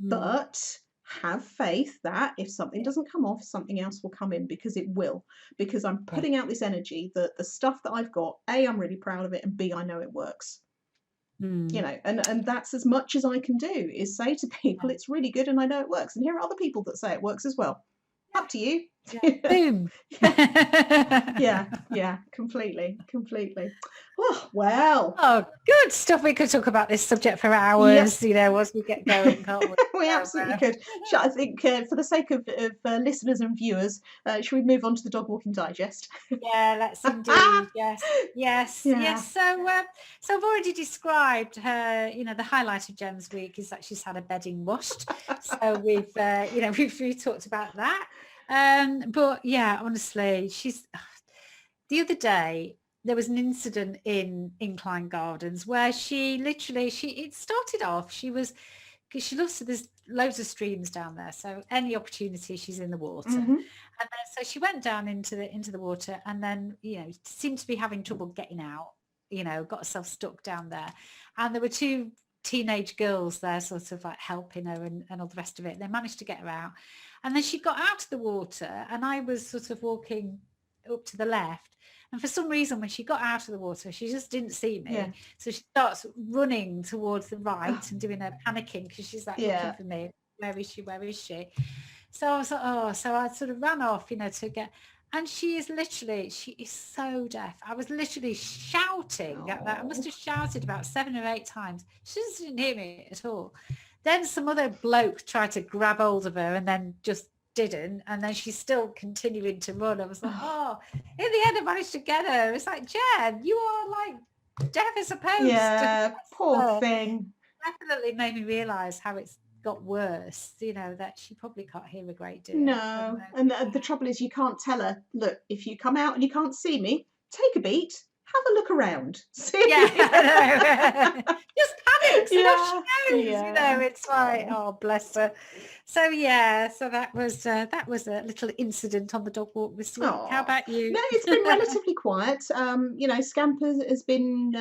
mm. but have faith that if something Yeah, doesn't come off, something else will come in, because it will. Because I'm yeah. putting out this energy that the stuff that I've got, A, I'm really proud of it, and B, I know it works. Mm, And that's as much as I can do, is say to people yeah, it's really good and I know it works. And here are other people that say it works as well. yeah, Up to you. yeah. Boom. Yeah, yeah, completely, completely. Oh, well, Oh, good stuff. We could talk about this subject for yep. hours, you know, once we get going, can't we? We So, absolutely could. I think for the sake of listeners and viewers, should we move on to the Dog Walking Digest? yeah, let's indeed. Yes, yes, Yeah. yes. So I've already described her. You know, the highlight of Gem's week is that she's had her bedding washed. So we've talked about that. But yeah, honestly, the other day there was an incident in Incline Gardens where it started off, because she loves, there's loads of streams down there, so any opportunity she's in the water, and Hmm. then so she went down into the water, and then seemed to be having trouble getting out, got herself stuck down there, and there were two teenage girls there sort of like helping her and all the rest of it. They managed to get her out, and then she got out of the water, and I was sort of walking up to the left, and for some reason when she got out of the water she just didn't see Yeah. me, so she starts running towards the Oh, right and doing her panicking because she's like looking yeah. for me. Where is she? So I was like, oh, so I sort of ran off, to get, and she is so deaf. I was literally shouting at that. I must Oh. have shouted about 7 or 8 times. She just didn't hear me at all. Then some other bloke tried to grab hold of her and then just didn't. And then she's still continuing to run. I was like, oh, in the end I managed to get her. It's like, Jen, you are like deaf as a post. Yeah, poor So thing. definitely made me realise how it's got worse, that she probably can't hear a great deal at the No, moment. and the trouble is you can't tell her, look, if you come out and you can't see me, take a beat, have a look around. See? Yeah, I know. Just panics and off Yeah, she goes, yeah. it's like, Oh. oh, bless her. So yeah, so that was a little incident on the dog walk this week. How Oh. about you? No, it's been relatively quiet. Scamper has been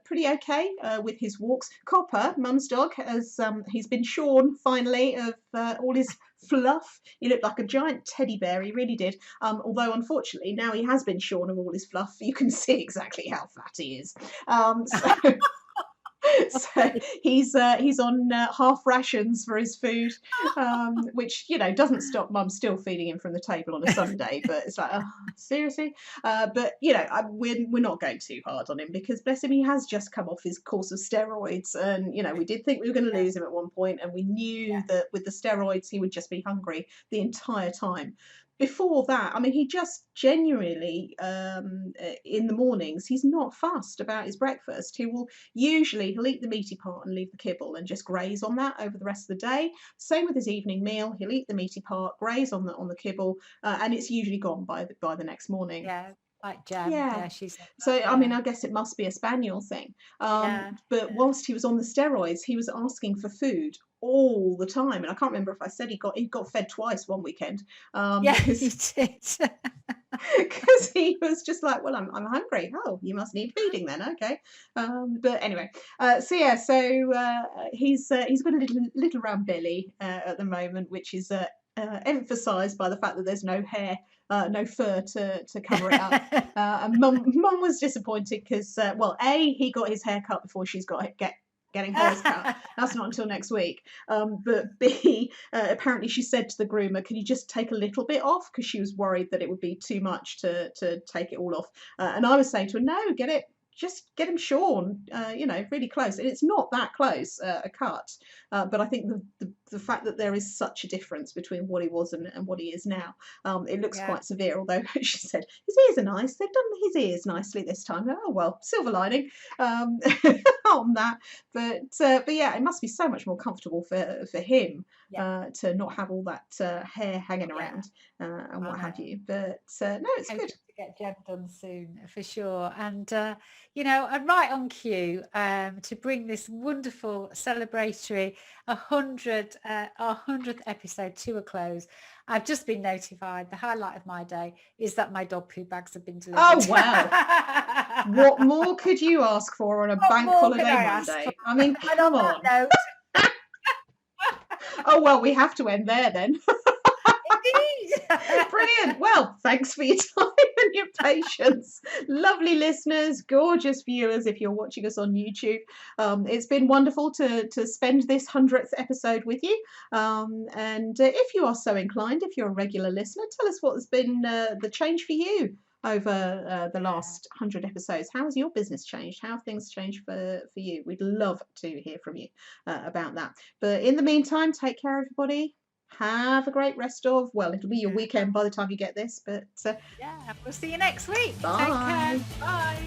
pretty okay with his walks. Copper, Mum's dog, he's been shorn finally of all his fluff. He looked like a giant teddy bear, he really did. Although unfortunately now he has been shorn of all his fluff, you can see exactly how fat he is. So So he's on half rations for his food, which doesn't stop Mum still feeding him from the table on a Sunday. But it's like, oh, seriously. But we're not going too hard on him, because bless him, he has just come off his course of steroids, and we did think we were going to lose him at one point, and we knew that with the steroids he would just be hungry the entire time. Before that, I mean, he just genuinely, in the mornings, he's not fussed about his breakfast. He'll eat the meaty part and leave the kibble and just graze on that over the rest of the day. Same with his evening meal. He'll eat the meaty part, graze on the kibble, and it's usually gone by the next morning. Yeah, like Jem. Yeah. Yeah, she's like So, that, I mean, yeah. I guess it must be a spaniel thing. Yeah, But whilst he was on the steroids, he was asking for food all the time. And I can't remember if I said he got fed twice one weekend, yeah, he because did. because he was just like, well, I'm hungry. Oh, you must need feeding then. Okay. But anyway, he's got a little round belly at the moment, which is emphasised by the fact that there's no hair, no fur to cover it up. And Mum was disappointed because, he got his hair cut before she's getting hers cut. That's not until next week. But B, apparently she said to the groomer, can you just take a little bit off? Because she was worried that it would be too much to take it all off. And I was saying to her, no, just get him shorn, really close. And it's not that close a cut. But I think the fact that there is such a difference between what he was and what he is now, it looks quite severe. Although she said his ears are nice. They've done his ears nicely this time. Oh well, silver lining on that. But yeah, it must be so much more comfortable for him to not have all that hair hanging around and what have you. But no, it's good. To get Jem done soon for sure. And I'm right on cue to bring this wonderful celebratory 100th episode to a close. I've just been notified the highlight of my day is that my dog poo bags have been delivered. Oh wow. What more could you ask for on a bank holiday Monday? I mean, come on. Oh well, we have to end there then. Brilliant. Well, thanks for your time and your patience. Lovely listeners, gorgeous viewers if you're watching us on YouTube. It's been wonderful to spend this 100th episode with you. And if you are so inclined, if you're a regular listener, tell us what has been the change for you over the last 100 episodes. How has your business changed? How have things changed for you? We'd love to hear from you about that. But in the meantime, take care, everybody. Have a great rest of, it'll be your weekend by the time you get this, but we'll see you next week. Bye. Take care. Bye.